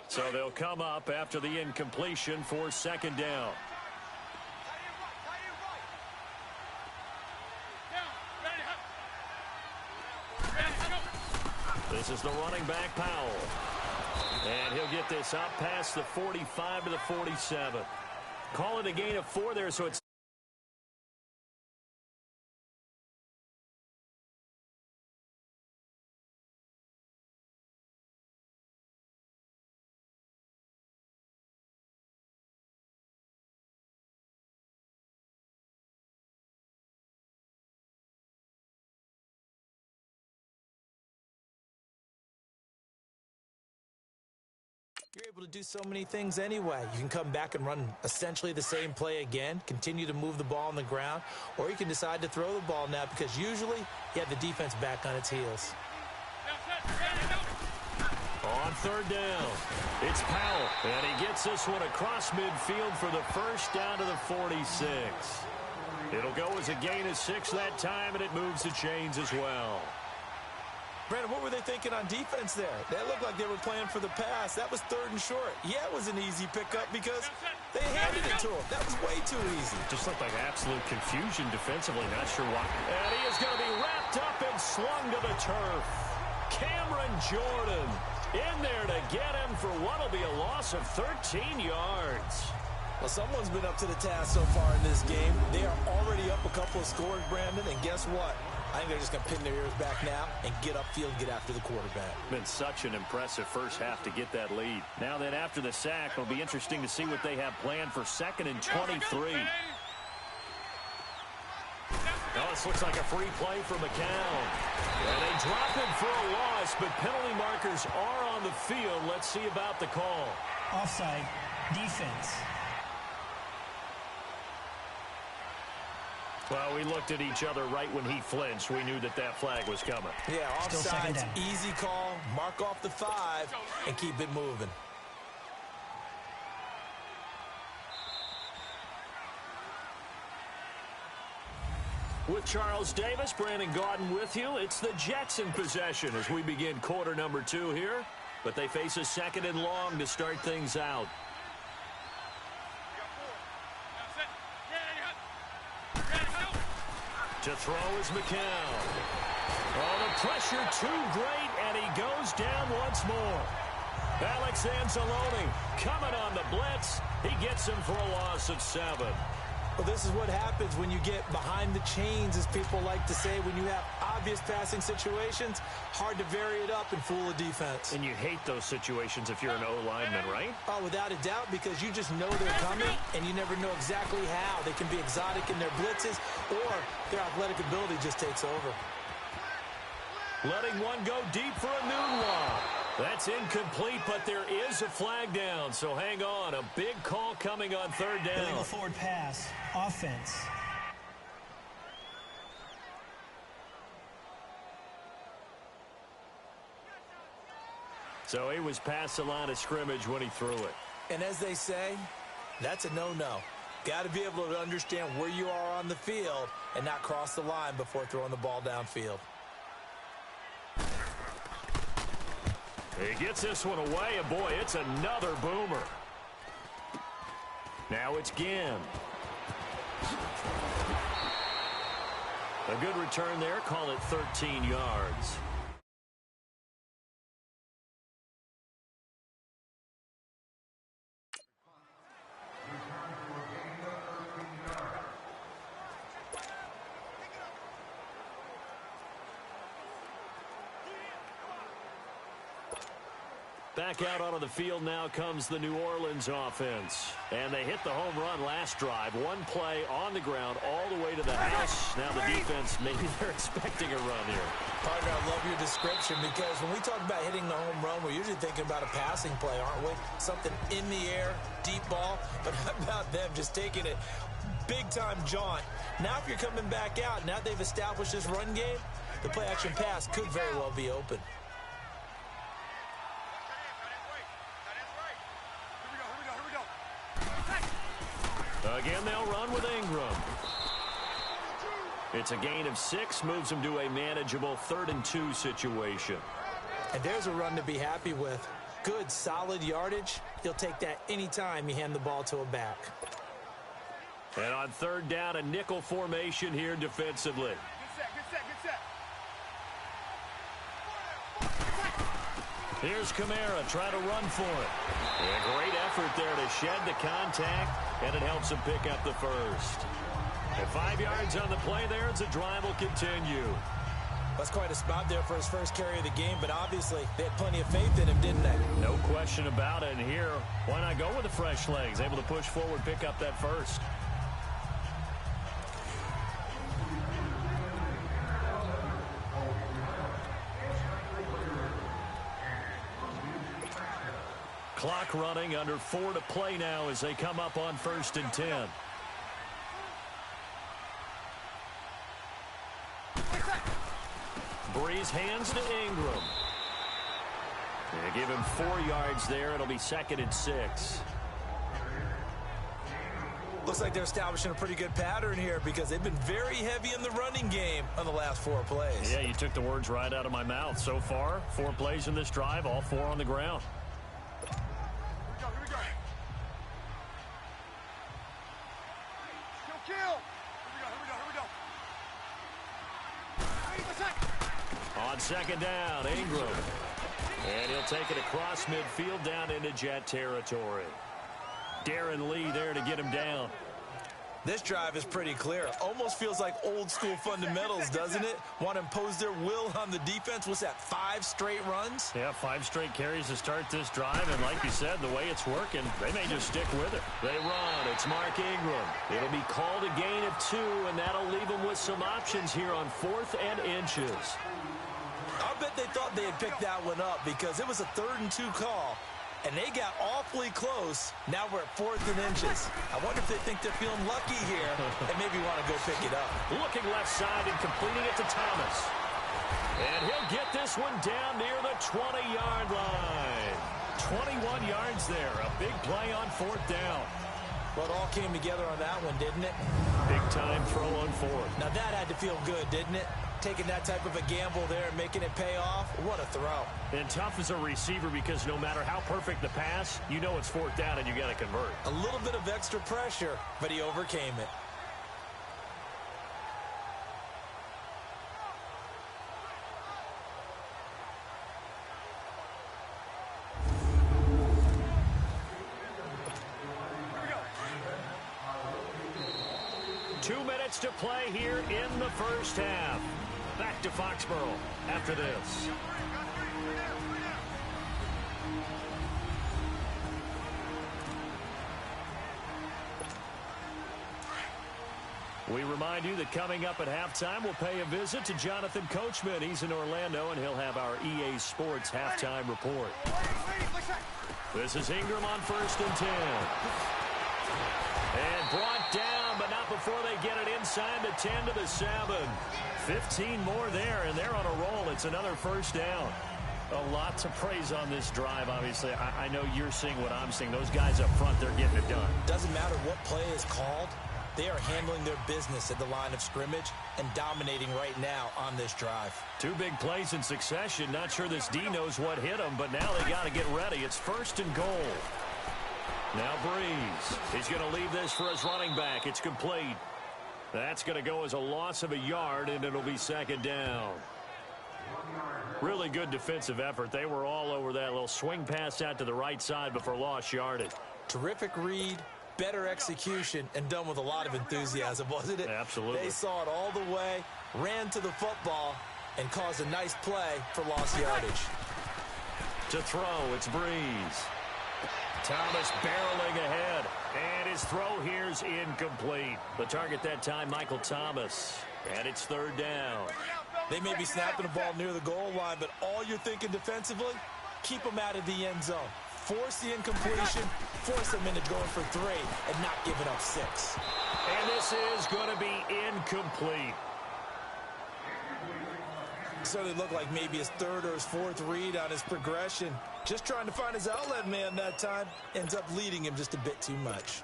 So they'll come up after the incompletion for second down. This is the running back, Powell. And he'll get this up past the 45 to the 47. Call it a gain of 4 there, so it's You're able to do so many things anyway. You can come back and run essentially the same play again, continue to move the ball on the ground, or you can decide to throw the ball now because usually you have the defense back on its heels. On third down, it's Powell, and he gets this one across midfield for the first down to the 46. It'll go as a gain of 6 that time, and it moves the chains as well. Brandon, what were they thinking on defense there? They looked like they were playing for the pass. That was 3rd and short. Yeah, it was an easy pickup because they handed it to him. That was way too easy. Just looked like absolute confusion defensively. Not sure why. And he is going to be wrapped up and slung to the turf. Cameron Jordan in there to get him for what will be a loss of 13 yards. Well, someone's been up to the task so far in this game. They are already up a couple of scores, Brandon, and guess what? I think they're just going to pin their ears back now and get upfield and get after the quarterback. Been such an impressive first half to get that lead. Now then, after the sack, it'll be interesting to see what they have planned for 2nd and 23. Oh, this looks like a free play for McCown. And they drop him for a loss, but penalty markers are on the field. Let's see about the call. Offside, defense. Well, we looked at each other right when he flinched. We knew that that flag was coming. Yeah, offsides, easy call, mark off the 5, and keep it moving. With Charles Davis, Brandon Gaudin with you. It's the Jets in possession as we begin quarter number 2 here. But they face a 2nd and long to start things out. To throw is McCown. Oh, the pressure too great, and he goes down once more. Alex Anzalone coming on the blitz. He gets him for a loss of 7. Well, this is what happens when you get behind the chains, as people like to say. When you have obvious passing situations, hard to vary it up and fool a defense. And you hate those situations if you're an O-lineman, right? Oh, without a doubt, because you just know they're coming, and you never know exactly how. They can be exotic in their blitzes, or their athletic ability just takes over. Letting one go deep for a Nunwa. That's incomplete, but there is a flag down, so hang on. A big call coming on 3rd down. Illegal forward pass, offense. So he was past the line of scrimmage when he threw it. And as they say, that's a no-no. Got to be able to understand where you are on the field and not cross the line before throwing the ball downfield. He gets this one away, and boy, it's another boomer. Now it's Ginn. A good return there, call it 13 yards. Back out onto the field now comes the New Orleans offense. And they hit the home run last drive. One play on the ground all the way to the house. Now the defense, maybe they're expecting a run here. Partner, I love your description because when we talk about hitting the home run, we're usually thinking about a passing play, aren't we? Something in the air, deep ball. But how about them just taking it big-time jaunt? Now if you're coming back out, now they've established this run game, the play-action pass could very well be open. Again, they'll run with Ingram. It's a gain of 6, moves them to a manageable 3rd and 2 situation. And there's a run to be happy with. good, solid yardage, he'll take that anytime you hand the ball to a back. And on third down, a nickel formation here defensively. Here's Kamara, try to run for it. A great effort there to shed the contact, and it helps him pick up the first. And 5 yards on the play there as the drive will continue. That's quite a spot there for his first carry of the game, but obviously they had plenty of faith in him, didn't they? No question about it. And here, why not go with the fresh legs? Able to push forward, pick up that first. Clock running, under 4 to play now as they come up on 1st and 10. Breeze hands to Ingram. They give him 4 yards there. It'll be 2nd and 6. Looks like they're establishing a pretty good pattern here because they've been very heavy in the running game on the last 4 plays. Yeah, you took the words right out of my mouth. So far, 4 plays in this drive, all 4 on the ground. On 2nd down, Ingram. And he'll take it across midfield down into Jet territory. Darren Lee there to get him down. This drive is pretty clear. Almost feels like old school fundamentals, doesn't it? Want to impose their will on the defense. What's that, 5 straight runs? Yeah, 5 straight carries to start this drive. And like you said, the way it's working, they may just stick with it. They run. It's Mark Ingram. It'll be called a gain of 2, and that'll leave them with some options here on 4th and inches. I'll bet they thought they had picked that one up because it was a 3rd and 2 call. And they got awfully close. Now we're at 4th and inches. I wonder if they think they're feeling lucky here and maybe want to go pick it up. Looking left side and completing it to Thomas. And he'll get this one down near the 20-yard line. 21 yards there. A big play on 4th down. Well, it all came together on that one, didn't it? Big time throw on 4th. Now that had to feel good, didn't it? Taking that type of a gamble there and making it pay off. What a throw. And tough as a receiver because no matter how perfect the pass, you know it's 4th down and you got to convert. A little bit of extra pressure, but he overcame it. To play here in the first half. Back to Foxborough after this. We remind you that coming up at halftime, we'll pay a visit to Jonathan Coachman. He's in Orlando, and he'll have our EA Sports halftime report. This is Ingram on 1st and 10. And brought down, but not before they get it inside the 10 to the 7. 15 more there, and they're on a roll. It's another 1st down. A lot to praise on this drive, obviously. I know you're seeing what I'm seeing. Those guys up front, they're getting it done. Doesn't matter what play is called. They are handling their business at the line of scrimmage and dominating right now on this drive. 2 big plays in succession. Not sure this D knows what hit him, but now they got to get ready. It's 1st and goal. Now Breeze. He's going to leave this for his running back. It's complete. That's going to go as a loss of a yard, and it'll be 2nd down. Really good defensive effort. They were all over that little swing pass out to the right side before lost yardage. Terrific read, better execution, and done with a lot of enthusiasm, wasn't it? Absolutely. They saw it all the way, ran to the football, and caused a nice play for lost yardage. To throw, it's Breeze. Thomas barreling ahead, and his throw here's incomplete. The target that time, Michael Thomas, and it's 3rd down. They may be snapping the ball near the goal line, but all you're thinking defensively, keep them out of the end zone. Force the incompletion, force them into going for 3, and not giving up 6. And this is going to be incomplete. Certainly looked like maybe his 3rd or his 4th read on his progression. Just trying to find his outlet man that time. Ends up leading him just a bit too much.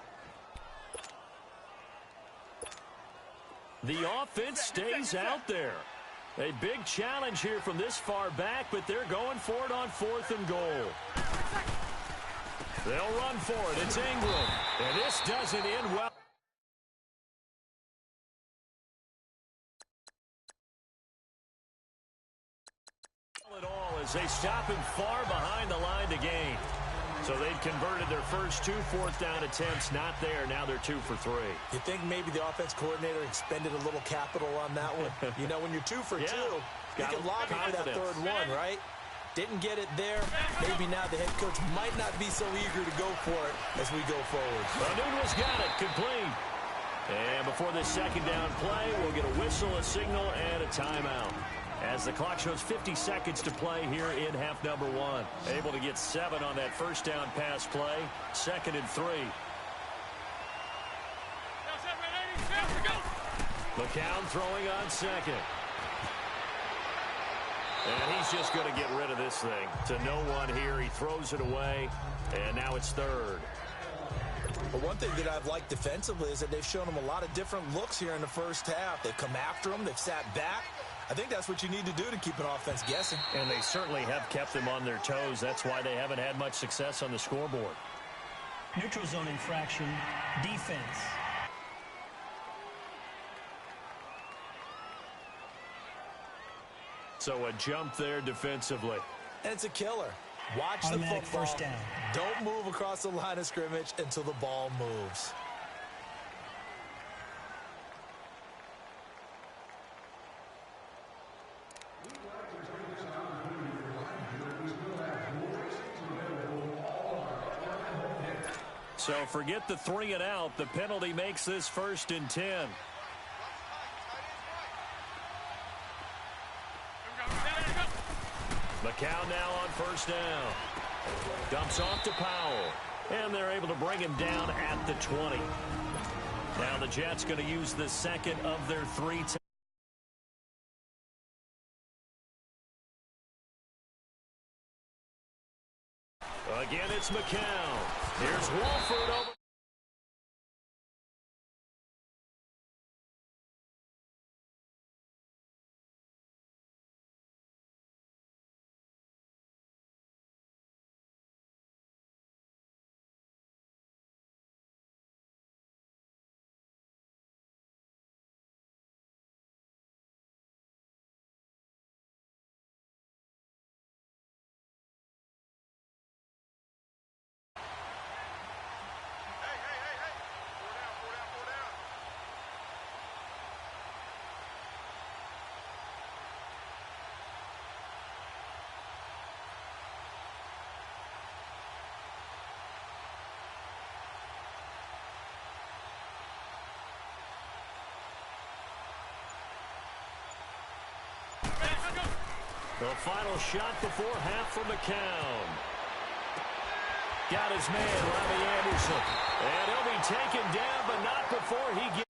The offense stays out there. A big challenge here from this far back, but they're going for it on 4th and goal. They'll run for it. It's Ingram. And this doesn't end well. At all as they stop him far behind the line to gain. So they've converted their first 2 fourth-down attempts. Not there. Now they're 2 for 3. You think maybe the offense coordinator expended a little capital on that one? You know, when you're 2 for 2, you can lobby for that 3rd one, right? Didn't get it there. Maybe now the head coach might not be so eager to go for it as we go forward. Nunez got it. Complete. And before this 2nd down play, we'll get a whistle, a signal, and a timeout. As the clock shows 50 seconds to play here in half number 1. Able to get 7 on that 1st down pass play. 2nd and 3. McCown throwing on 2nd. And he's just going to get rid of this thing. To no one here. He throws it away. And now it's 3rd. But one thing that I've liked defensively is that they've shown them a lot of different looks here in the first half. They've come after them. They've sat back. I think that's what you need to do to keep an offense guessing. And they certainly have kept them on their toes. That's why they haven't had much success on the scoreboard. Neutral zone infraction, defense. So a jump there defensively. And it's a killer. Watch the Automatic football. first down. Don't move across the line of scrimmage until the ball moves. So forget the 3 and out. The penalty makes this 1st and 10. McCown now on 1st down. Dumps off to Powell. And they're able to bring him down at the 20. Now the Jets going to use the 2nd of their 3 times. Again, it's McCown. Here's Wolford over. The final shot before half for McCown. Got his man, Robbie Anderson. And he'll be taken down, but not before he gets.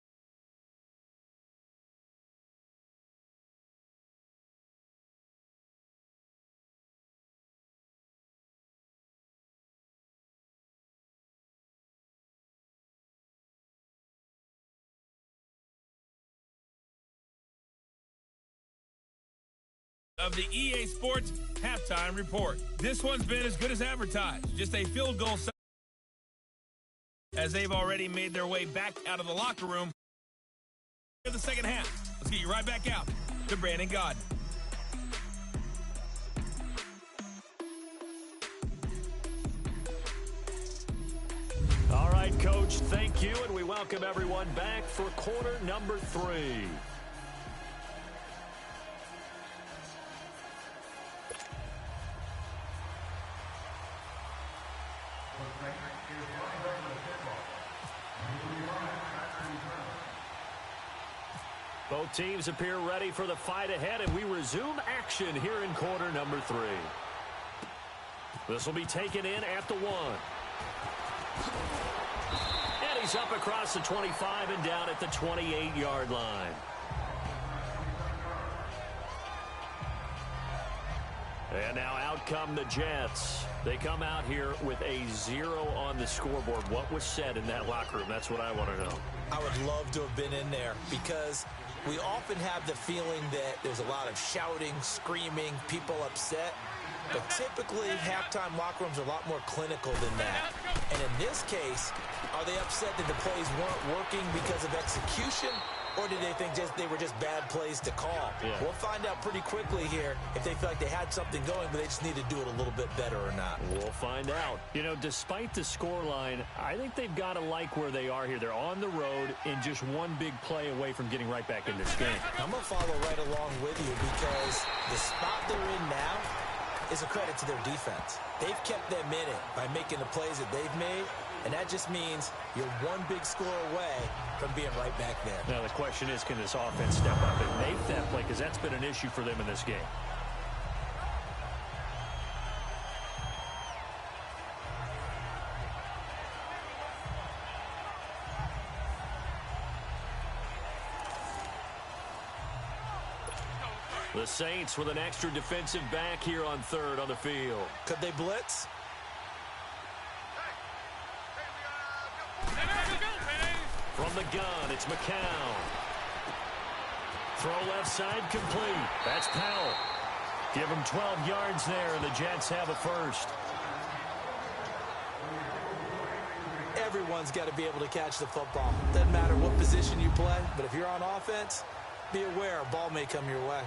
Of the EA Sports Halftime Report. This one's been as good as advertised. Just a field goal as they've already made their way back out of the locker room in the 2nd half. Let's get you right back out to Brandon Gaudin. All right, Coach, thank you, and we welcome everyone back for quarter number 3. Both teams appear ready for the fight ahead, and we resume action here in quarter number 3. This will be taken in at the 1. And he's up across the 25 and down at the 28-yard line. And now out come the Jets. They come out here with a 0 on the scoreboard. What was said in that locker room? That's what I want to know. I would love to have been in there because We often have the feeling that there's a lot of shouting, screaming, people upset. But typically, halftime locker rooms are a lot more clinical than that. And in this case, are they upset that the plays weren't working because of execution? Or did they think they were just bad plays to call? Yeah. We'll find out pretty quickly here if they feel like they had something going, but they just need to do it a little bit better or not. We'll find out. You know, despite the scoreline, I think they've got to like where they are here. They're on the road and just one big play away from getting right back in this game. I'm going to follow right along with you because the spot they're in now is a credit to their defense. They've kept them in it by making the plays that they've made, and that just means you're one big score away from being right back there. Now, the question is, can this offense step up and make that play? Because that's been an issue for them in this game. The Saints with an extra defensive back here on third on the field. Could they blitz? From the gun, it's McCown. Throw left side complete. That's Powell. Give him 12 yards there, and the Jets have a first. Everyone's got to be able to catch the football. Doesn't matter what position you play, but if you're on offense, be aware a ball may come your way.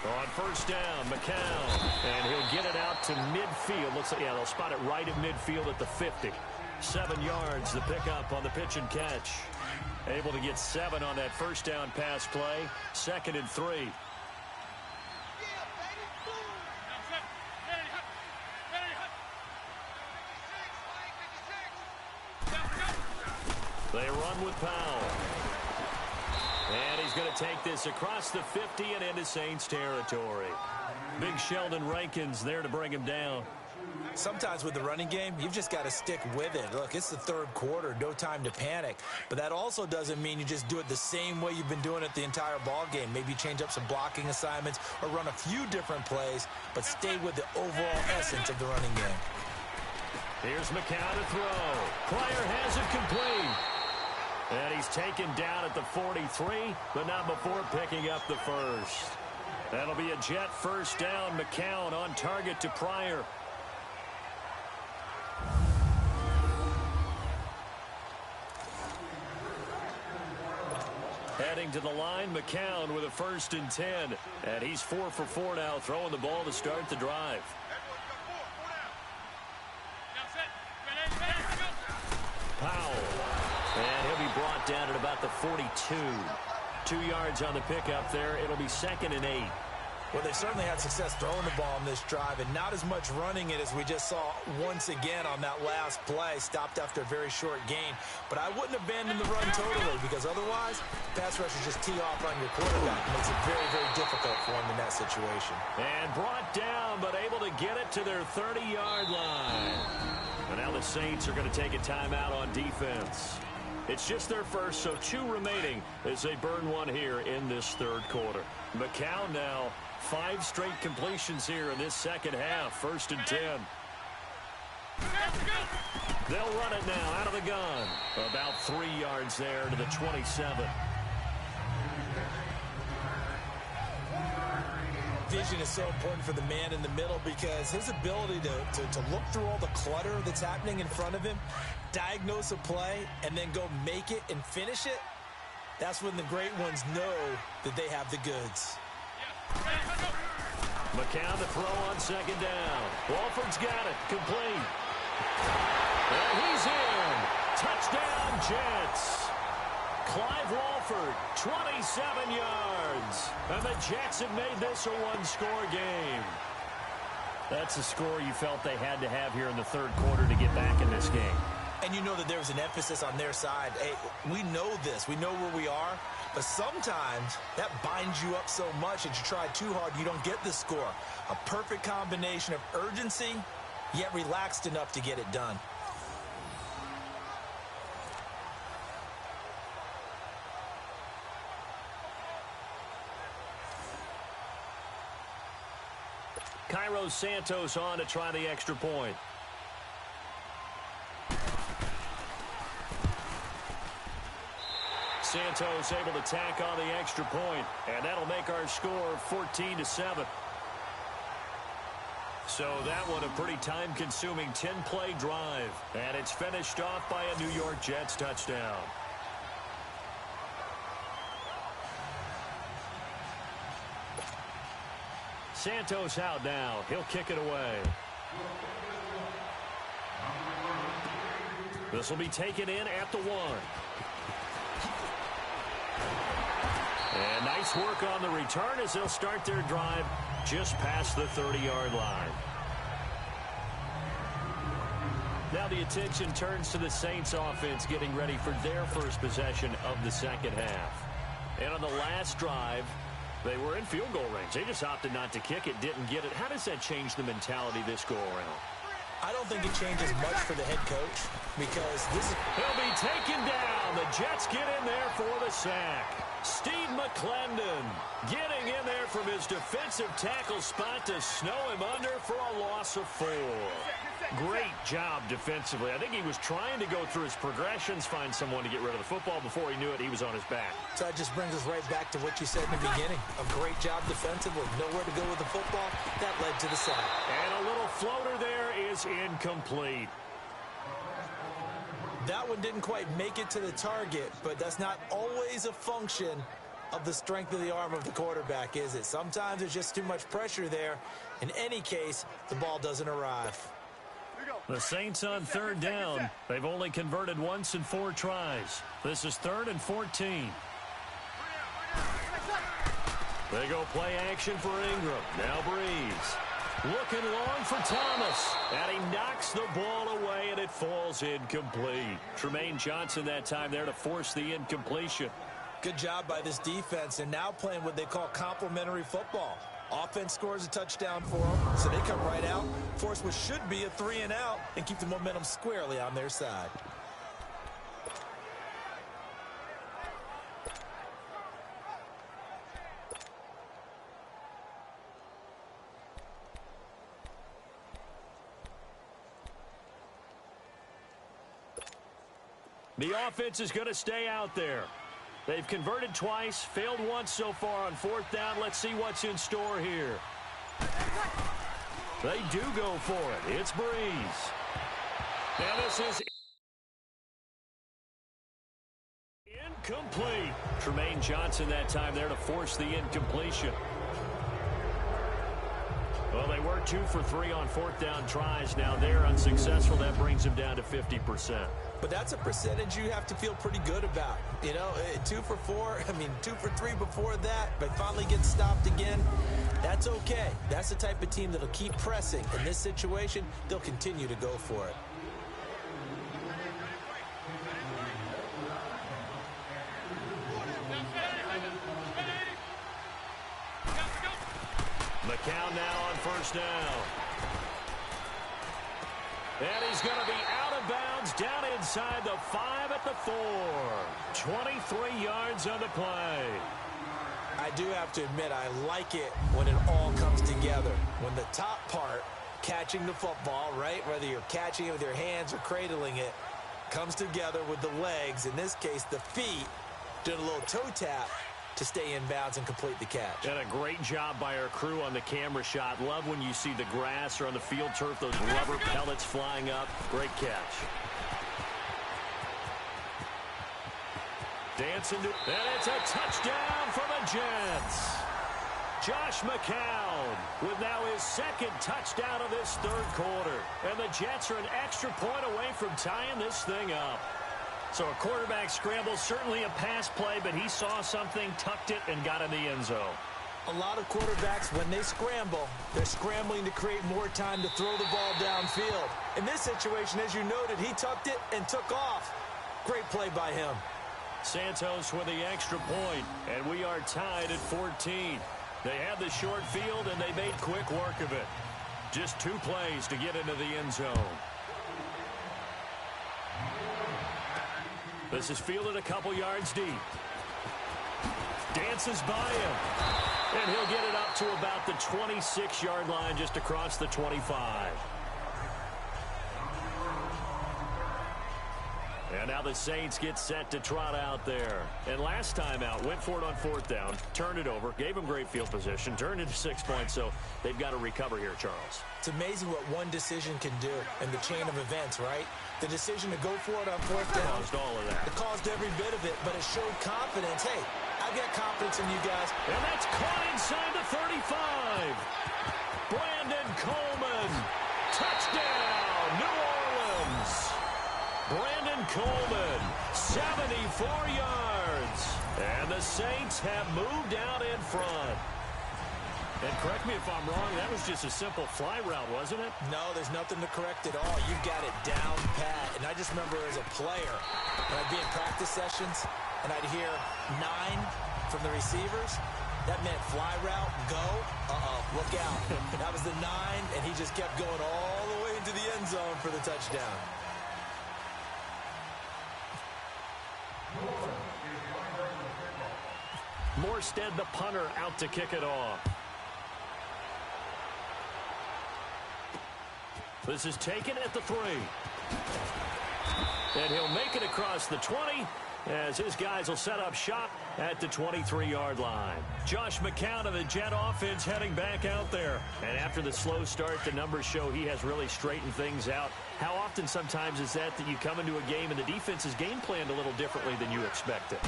On first down, McCown, and he'll get it out to midfield. Looks like, yeah, they'll spot it right at midfield at the 50. 7 yards, the pickup on the pitch and catch. Able to get 7 on that first down pass play. 2nd and 3. They run with Powell. And he's going to take this across the 50 and into Saints territory. Big Sheldon Rankins there to bring him down. Sometimes with the running game, you've just got to stick with it. Look, it's the third quarter, no time to panic. But that also doesn't mean you just do it the same way you've been doing it the entire ball game. Maybe change up some blocking assignments or run a few different plays, but stay with the overall essence of the running game. Here's McCown to throw. Pryor has it complete. And he's taken down at the 43, but not before picking up the first. That'll be a Jet first down. McCown on target to Pryor. Heading to the line, McCown with a 1st and 10. And he's 4 for 4 now, throwing the ball to start the drive. Powell. And he'll be brought down at about the 42. 2 yards on the pickup there. It'll be 2nd and 8. Well, they certainly had success throwing the ball on this drive, and not as much running it as we just saw once again on that last play. Stopped after a very short gain. But I wouldn't abandon the run totally, because otherwise, pass rushers just tee off on your quarterback. It makes it very, very difficult for him in that situation. And brought down, but able to get it to their 30-yard line. And now the Saints are going to take a timeout on defense. It's just their first, so 2 remaining as they burn one here in this third quarter. McCown now 5 straight completions here in this second half. 1st and 10. They'll run it now out of the gun. About 3 yards there to the 27. Vision is so important for the man in the middle because his ability to look through all the clutter that's happening in front of him, diagnose a play, and then go make it and finish it, that's when the great ones know that they have the goods. McCown to throw on 2nd down. Walford's got it. Complete. And he's in. Touchdown, Jets. Clive Walford, 27 yards. And the Jets have made this a one-score game. That's a score you felt they had to have here in the third quarter to get back in this game. And you know that there's an emphasis on their side. Hey, we know this. We know where we are. But sometimes that binds you up so much that you try too hard, you don't get the score. A perfect combination of urgency, yet relaxed enough to get it done. Cairo Santos on to try the extra point. Santos able to tack on the extra point, and that'll make our score 14-7. So that one a pretty time-consuming 10-play drive, and it's finished off by a New York Jets touchdown. Santos out now. He'll kick it away. This will be taken in at the 1. And nice work on the return as they'll start their drive just past the 30-yard line. Now the attention turns to the Saints offense getting ready for their first possession of the second half. And on the last drive, they were in field goal range. They just opted not to kick it, didn't get it. How does that change the mentality this go-around? I don't think it changes much for the head coach because this is... He'll be taken down. The Jets get in there for the sack. Steve McClendon getting in there from his defensive tackle spot to snow him under for a loss of 4. Great job defensively. I think he was trying to go through his progressions, find someone to get rid of the football. Before he knew it, he was on his back. So that just brings us right back to what you said in the beginning. A great job defensively. Nowhere to go with the football. That led to the sack. And a little floater there is incomplete. That one didn't quite make it to the target, but that's not always a function of the strength of the arm of the quarterback, is it? Sometimes there's just too much pressure there. In any case, the ball doesn't arrive. The Saints on third down. They've only converted once in 4 tries. This is 3rd and 14. They go play action for Ingram. Now Breeze. Looking long for Thomas. And he knocks the ball away, and it falls incomplete. Tremaine Johnson that time there to force the incompletion. Good job by this defense, and now playing what they call complementary football. Offense scores a touchdown for them, so they come right out, force what should be a 3-and-out, and keep the momentum squarely on their side. The offense is going to stay out there. They've converted twice, failed once so far on 4th down. Let's see what's in store here. They do go for it. It's Breeze. Now this is incomplete. Tremaine Johnson that time there to force the incompletion. Well, they were 2 for 3 on 4th down tries. Now they're unsuccessful. That brings them down to 50%. But that's a percentage you have to feel pretty good about. You know, 2 for 4, 2 for 3 before that, but finally gets stopped again. That's okay. That's the type of team that'll keep pressing. In this situation, they'll continue to go for it. McCown now on 1st down. And he's going to be out of bounds down inside the 5 at the 4. 23 yards on the play. I do have to admit, I like it when it all comes together. When the top part, catching the football, right, whether you're catching it with your hands or cradling it, comes together with the legs, in this case the feet, doing a little toe tap to stay in bounds and complete the catch. And a great job by our crew on the camera shot. Love when you see the grass or on the field turf, those rubber pellets flying up. Great catch. Dancing to, and it's a touchdown for the Jets. Josh McCown with now his 2nd touchdown of this 3rd quarter. And the Jets are an extra point away from tying this thing up. So a quarterback scramble, certainly a pass play, but he saw something, tucked it, and got in the end zone. A lot of quarterbacks, when they scramble, they're scrambling to create more time to throw the ball downfield. In this situation, as you noted, he tucked it and took off. Great play by him. Santos with the extra point, and we are tied at 14. They had the short field, and they made quick work of it. Just 2 plays to get into the end zone. This is fielded a couple yards deep. Dances by him. And he'll get it up to about the 26-yard line, just across the 25. And now the Saints get set to trot out there. And last time out, went for it on 4th down, turned it over, gave them great field position, turned into 6 points, so they've got to recover here, Charles. It's amazing what one decision can do in the chain of events, right? The decision to go for it on 4th down. Caused all of that. It caused every bit of it, but it showed confidence. Hey, I've got confidence in you guys. And that's caught inside the 35. Brandon Coleman. Touchdown, New Orleans. Brandon Coleman, 74 yards. And the Saints have moved out in front. And correct me if I'm wrong, that was just a simple fly route, wasn't it? No, there's nothing to correct at all. You've got it down pat. And I just remember as a player, when I'd be in practice sessions, and I'd hear 9 from the receivers, that meant fly route, go, look out. That was the 9, and he just kept going all the way into the end zone for the touchdown. Morstead, the punter, out to kick it off. This is taken at the 3. And he'll make it across the 20 as his guys will set up shop at the 23-yard line. Josh McCown of the Jet offense heading back out there. And after the slow start, the numbers show he has really straightened things out. How often sometimes is that you come into a game and the defense is game planned a little differently than you expected?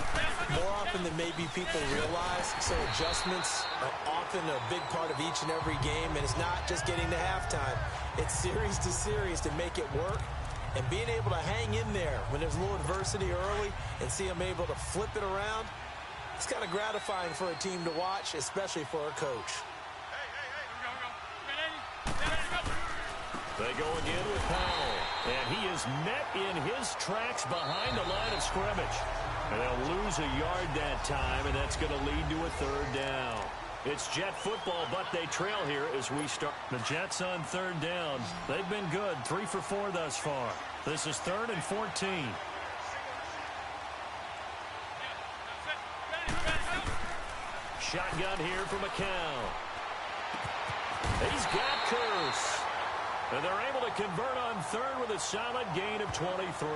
More often than maybe people realize. So adjustments are often a big part of each and every game. And it's not just getting to halftime. It's series to series to make it work. And being able to hang in there when there's a little adversity early and see them able to flip it around, it's kind of gratifying for a team to watch, especially for a coach. They go again with Powell. And he is met in his tracks behind the line of scrimmage. And they'll lose a yard that time, and that's going to lead to a 3rd down. It's Jet football, but they trail here as we start. The Jets on 3rd down. They've been good, 3 for 4 thus far. This is 3rd and 14. Shotgun here for McCown. He's got Curse. And they're able to convert on 3rd with a solid gain of 23.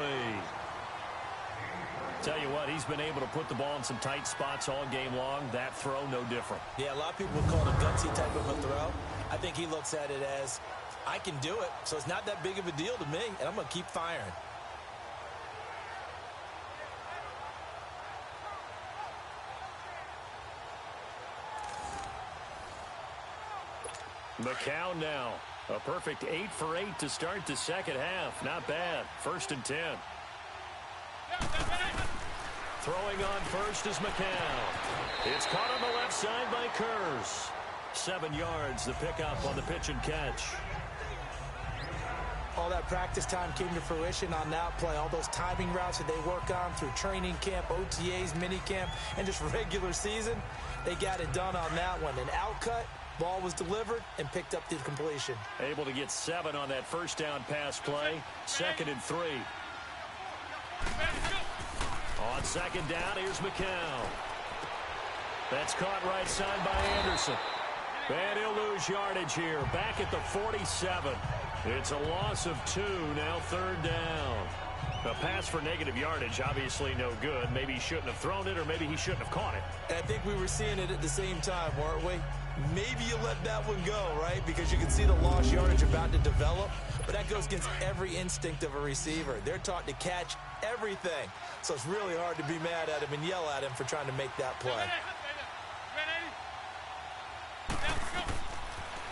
Tell you what, he's been able to put the ball in some tight spots all game long. That throw, no different. Yeah, a lot of people would call it a gutsy type of a throw. I think he looks at it as, I can do it, so it's not that big of a deal to me, and I'm going to keep firing. McCown now. A perfect 8 for 8 to start the second half. Not bad. 1st and 10. Throwing on first is McCown. It's caught on the left side by Kurz. 7 yards, the pickup on the pitch and catch. All that practice time came to fruition on that play. All those timing routes that they work on through training camp, OTAs, minicamp, and just regular season, they got it done on that one. An outcut, ball was delivered, and picked up the completion. Able to get 7 on that first down pass play. 2nd and 3. On 2nd down, here's McCown. That's caught right side by Anderson. And he'll lose yardage here. Back at the 47. It's a loss of 2, now 3rd down. A pass for negative yardage, obviously no good. Maybe he shouldn't have thrown it, or maybe he shouldn't have caught it. And I think we were seeing it at the same time, weren't we? Maybe you let that one go, right? Because you can see the lost yardage about to develop. But that goes against every instinct of a receiver. They're taught to catch everything. So it's really hard to be mad at him and yell at him for trying to make that play.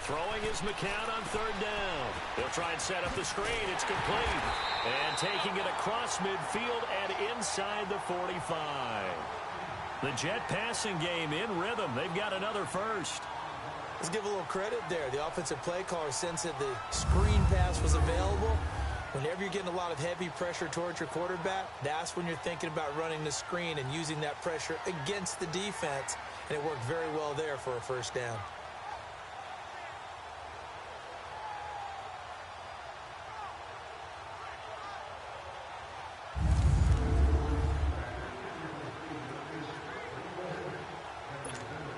Throwing is McCown on 3rd down. They'll try and set up the screen. It's complete. And taking it across midfield and inside the 45. The Jet passing game in rhythm. They've got another first. Let's give a little credit there. The offensive play caller sensed that the screen pass was available. Whenever you're getting a lot of heavy pressure towards your quarterback, that's when you're thinking about running the screen and using that pressure against the defense. And it worked very well there for a first down.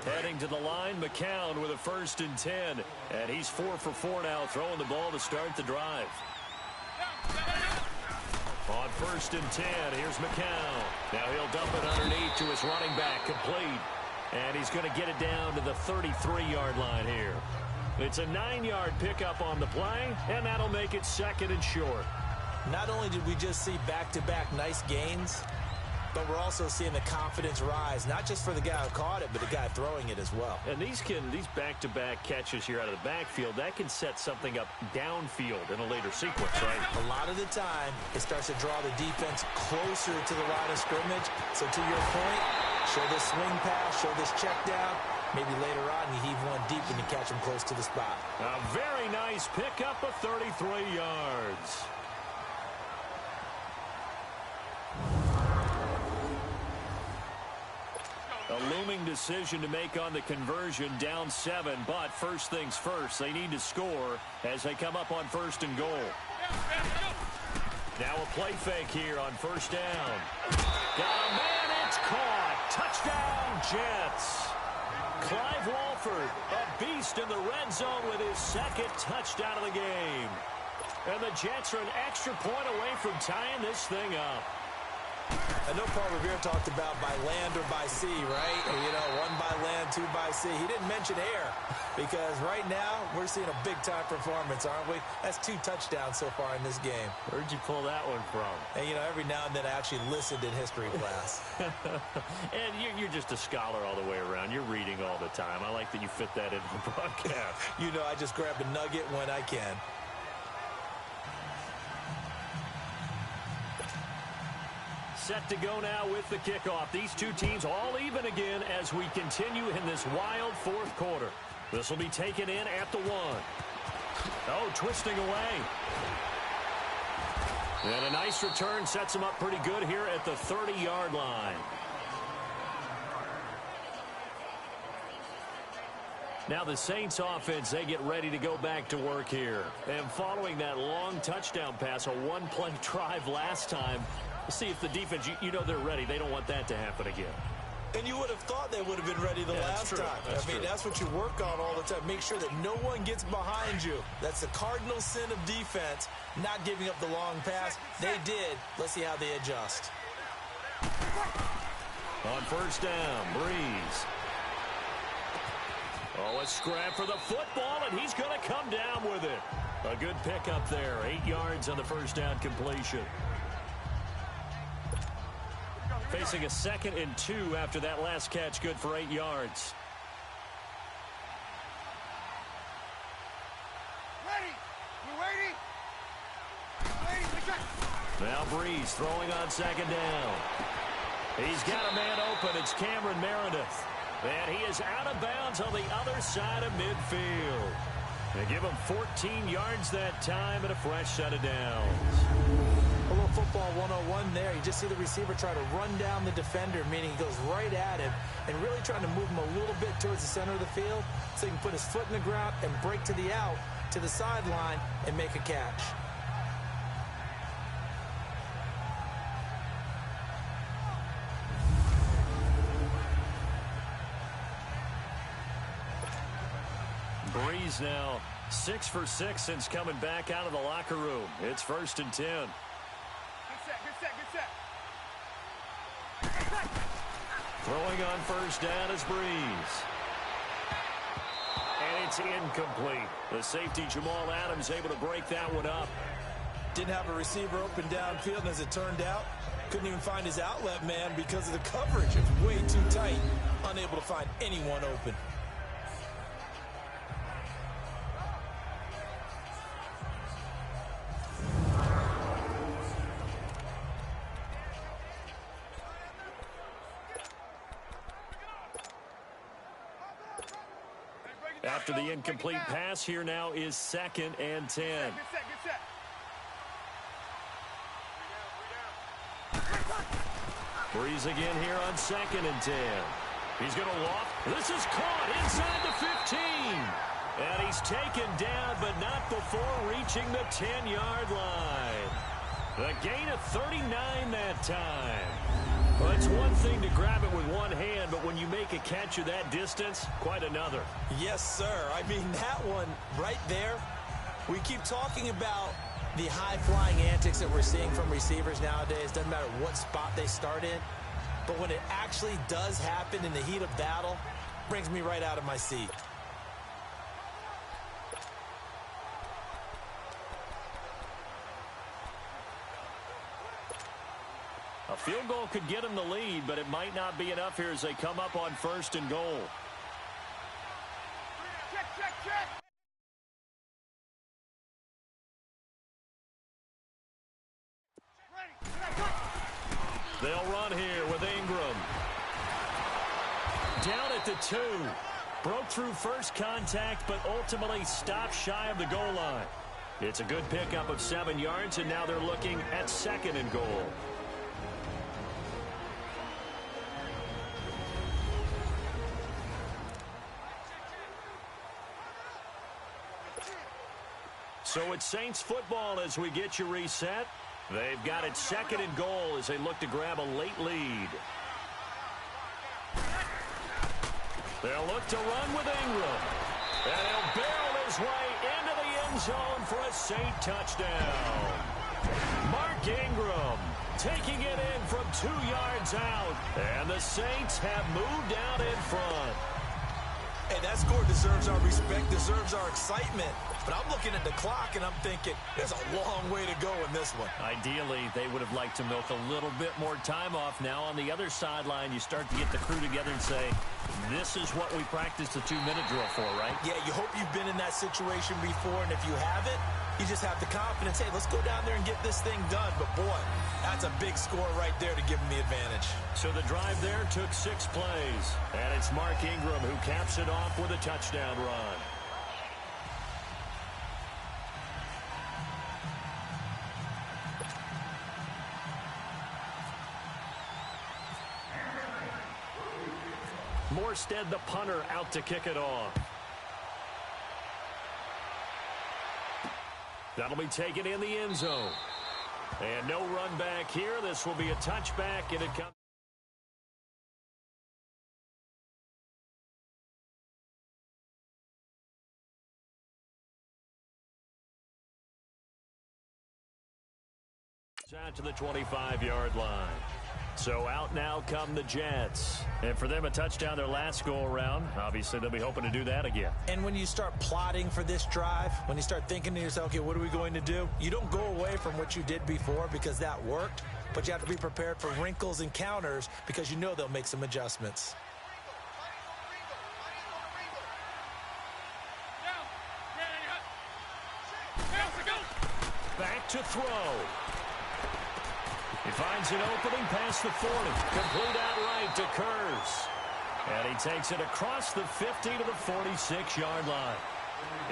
Heading to the line, McCown with a 1st and 10. And he's 4 for 4 now, throwing the ball to start the drive. On 1st and 10, here's McCown. Now he'll dump it underneath to his running back, complete. And he's going to get it down to the 33-yard line here. It's a 9-yard pickup on the play, and that'll make it 2nd and short. Not only did we just see back-to-back nice gains, but we're also seeing the confidence rise, not just for the guy who caught it, but the guy throwing it as well. And these back-to-back catches here out of the backfield, that can set something up downfield in a later sequence, right? A lot of the time, it starts to draw the defense closer to the line of scrimmage. So to your point, show this swing pass, show this check down. Maybe later on, you heave one deep and you catch him close to the spot. A very nice pickup of 33 yards. A looming decision to make on the conversion, down 7, but first things first, they need to score as they come up on 1st and goal. Now a play fake here on 1st down. Got a man, it's caught. Touchdown, Jets. Clive Walford, a beast in the red zone with his 2nd touchdown of the game. And the Jets are an extra point away from tying this thing up. I know Paul Revere talked about by land or by sea, right? You know, 1 by land, 2 by sea. He didn't mention air because right now we're seeing a big-time performance, aren't we? That's 2 touchdowns so far in this game. Where'd you pull that one from? And, you know, every now and then I actually listened in history class. And you're just a scholar all the way around. You're reading all the time. I like that you fit that into the broadcast. You know, I just grab a nugget when I can. Set to go now with the kickoff. These two teams all even again as we continue in this wild 4th quarter. This will be taken in at the 1. Oh, twisting away. And a nice return sets him up pretty good here at the 30-yard line. Now the Saints offense, they get ready to go back to work here. And following that long touchdown pass, a 1-play drive last time, see if the defense, you know they're ready. They don't want that to happen again. And you would have thought they would have been ready the last time. I mean, that's what you work on all the time. Make sure that no one gets behind you. That's the cardinal sin of defense, not giving up the long pass. They did. Let's see how they adjust. On 1st down, Breeze. Oh, a scrap for the football, and he's going to come down with it. A good pickup there. 8 yards on the 1st down completion. Facing a 2nd and 2 after that last catch, good for 8 yards. Ready? You waiting? Now Breeze throwing on 2nd down. He's got a man open. It's Cameron Meredith. And he is out of bounds on the other side of midfield. They give him 14 yards that time and a fresh set of downs. A little football 101 there. You just see the receiver try to run down the defender, meaning he goes right at him and really trying to move him a little bit towards the center of the field so he can put his foot in the ground and break to the out, to the sideline, and make a catch. Breeze now 6 for 6 since coming back out of the locker room. It's 1st and 10. Good set. Throwing on 1st down is Breeze. And it's incomplete. The safety Jamal Adams able to break that one up. Didn't have a receiver open downfield, and as it turned out, couldn't even find his outlet man because of the coverage. It's way too tight. Unable to find anyone open. After the incomplete pass, here now is 2nd and 10. Get set, get set. Breeze again here on 2nd and 10. He's going to loft. This is caught inside the 15. And he's taken down, but not before reaching the 10-yard line. The gain of 39 that time. Well, it's one thing to grab it with one hand, but when you make a catch of that distance, quite another. Yes, sir. I mean, that one right there, we keep talking about the high-flying antics that we're seeing from receivers nowadays. Doesn't matter what spot they start in. But when it actually does happen in the heat of battle, it brings me right out of my seat. A field goal could get him the lead, but it might not be enough here as they come up on 1st and goal. Check, check, check. They'll run here with Ingram. Down at the 2. Broke through first contact, but ultimately stopped shy of the goal line. It's a good pickup of 7 yards, and now they're looking at 2nd and goal. So it's Saints football as we get you reset. They've got it 2nd and goal as they look to grab a late lead. They'll look to run with Ingram. And he'll barrel his way into the end zone for a Saint touchdown. Mark Ingram taking it in from 2 yards out. And the Saints have moved out in front. Hey, that score deserves our respect, deserves our excitement. But I'm looking at the clock, and I'm thinking, there's a long way to go in this one. Ideally, they would have liked to milk a little bit more time off. Now, on the other sideline, you start to get the crew together and say, this is what we practiced the 2-minute drill for, right? Yeah, you hope you've been in that situation before, and if you haven't, you just have the confidence, hey, let's go down there and get this thing done. But, boy, that's a big score right there to give them the advantage. So the drive there took 6 plays, and it's Mark Ingram who caps it off with a touchdown run. Morstead, the punter, out to kick it off. That'll be taken in the end zone. And no run back here. This will be a touchback, and it comes. Out to the 25-yard line. So out now come the Jets. And for them, a touchdown their last go-around. Obviously, they'll be hoping to do that again. And when you start plotting for this drive, when you start thinking to yourself, okay, what are we going to do? You don't go away from what you did before because that worked, but you have to be prepared for wrinkles and counters because you know they'll make some adjustments. Back to throw. He finds an opening past the 40. Complete outright to Kurz. And he takes it across the 50 to the 46-yard line.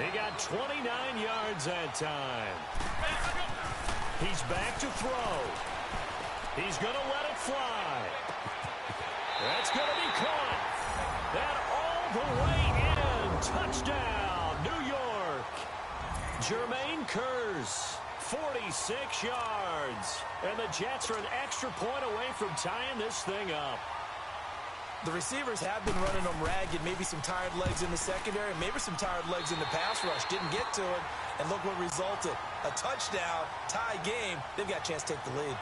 He got 29 yards that time. He's back to throw. He's going to let it fly. That's going to be caught. And all the way in. Touchdown, New York. Jermaine Kurz. 46 yards. And the Jets are an extra point away from tying this thing up. The receivers have been running them ragged. Maybe some tired legs in the secondary. Maybe some tired legs in the pass rush. Didn't get to it. And look what resulted. A touchdown, tie game. They've got a chance to take the lead.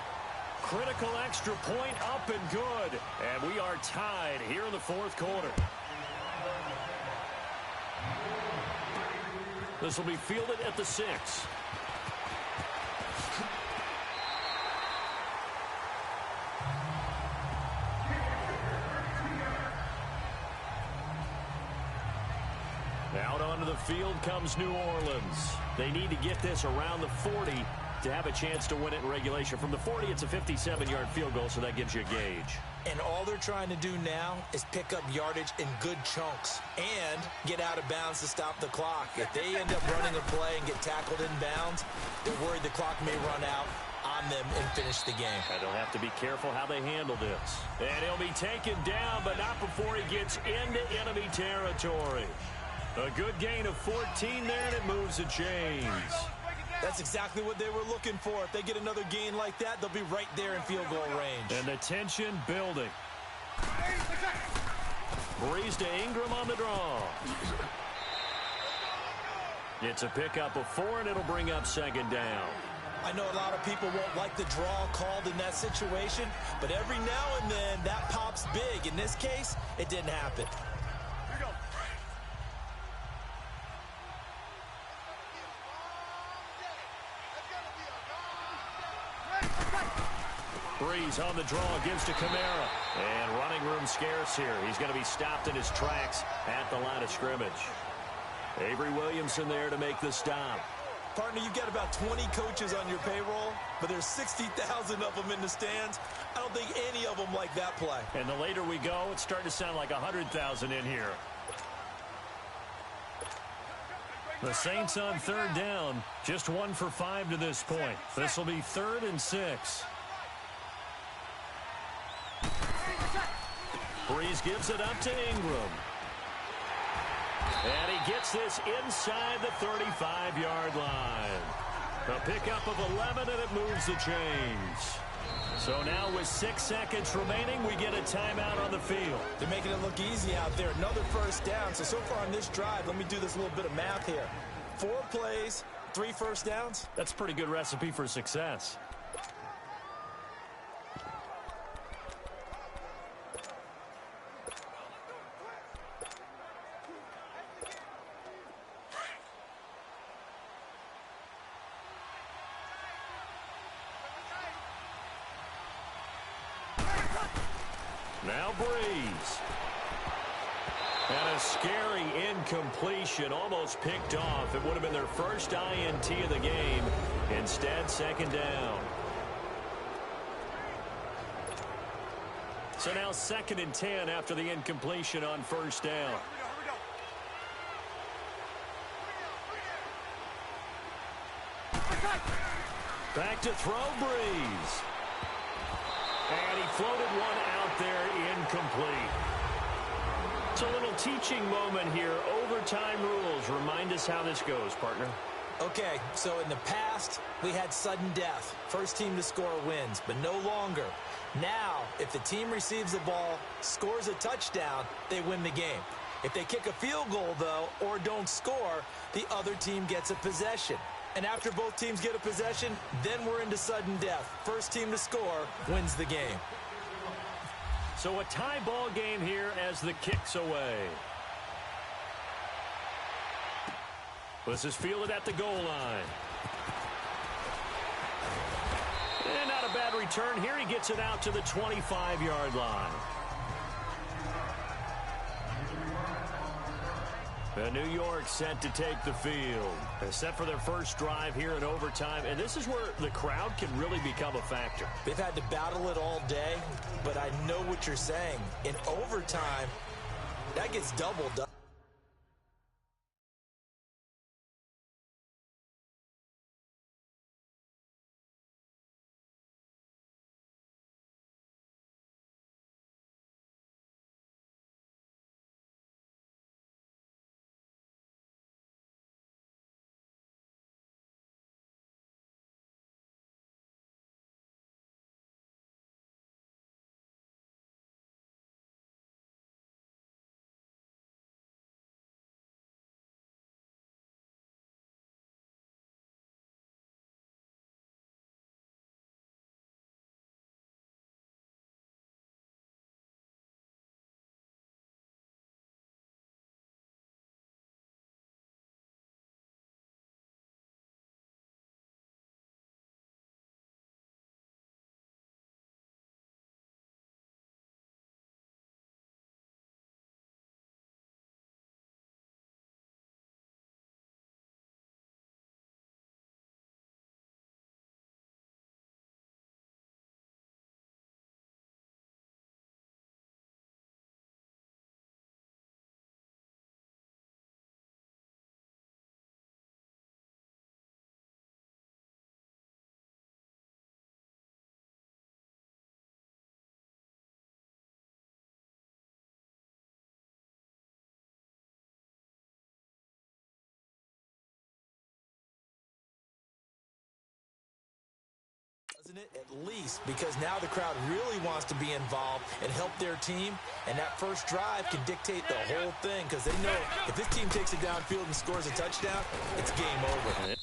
Critical extra point up and good. And we are tied here in the fourth quarter. This will be fielded at the 6. Out onto the field comes New Orleans. They need to get this around the 40 to have a chance to win it in regulation. From the 40, it's a 57-yard field goal, so that gives you a gauge. And all they're trying to do now is pick up yardage in good chunks and get out of bounds to stop the clock. If they end up running a play and get tackled in bounds, they're worried the clock may run out on them and finish the game. And they'll have to be careful how they handle this. And he'll be taken down, but not before he gets into enemy territory. A good gain of 14 there, and it moves the chains. That's exactly what they were looking for. If they get another gain like that, they'll be right there in field goal range. And the tension building. Breeze to Ingram on the draw. It's a pickup of 4, and it'll bring up second down. I know a lot of people won't like the draw called in that situation, but every now and then that pops big. In this case, it didn't happen. Breeze on the draw, gives to Kamara. And running room scarce here. He's going to be stopped in his tracks at the line of scrimmage. Avery Williamson there to make the stop. Partner, you've got about 20 coaches on your payroll, but there's 60,000 of them in the stands. I don't think any of them like that play. And the later we go, it's starting to sound like 100,000 in here. The Saints on third down, just 1 for 5 to this point. This will be 3rd and 6. Breeze gives it up to Ingram. And he gets this inside the 35-yard line. A pickup of 11, and it moves the chains. So now with 6 seconds remaining, we get a timeout on the field. They're making it look easy out there. Another first down. So far on this drive, let me do this little bit of math here. 4 plays, 3 first downs. That's a pretty good recipe for success. Now Breeze. And a scary incompletion, almost picked off. It would have been their first INT of the game. Instead, second down. So now 2nd and 10 after the incompletion on first down. Back to throw, Breeze. And he floated one out there, incomplete. It's a little teaching moment here. Overtime rules. Remind us how this goes, partner. Okay, so in the past, we had sudden death. First team to score wins, but no longer. Now, if the team receives the ball, scores a touchdown, they win the game. If they kick a field goal, though, or don't score, the other team gets a possession. And after both teams get a possession, then we're into sudden death. First team to score wins the game. So a tie ball game here as the kick's away. This is fielded at the goal line. And not a bad return here. He gets it out to the 25-yard line. New York set to take the field. They're set for their first drive here in overtime, and this is where the crowd can really become a factor. They've had to battle it all day, but I know what you're saying. In overtime, that gets doubled up. minute at least, because now the crowd really wants to be involved and help their team, and that first drive can dictate the whole thing because they know if this team takes it downfield and scores a touchdown, it's game over.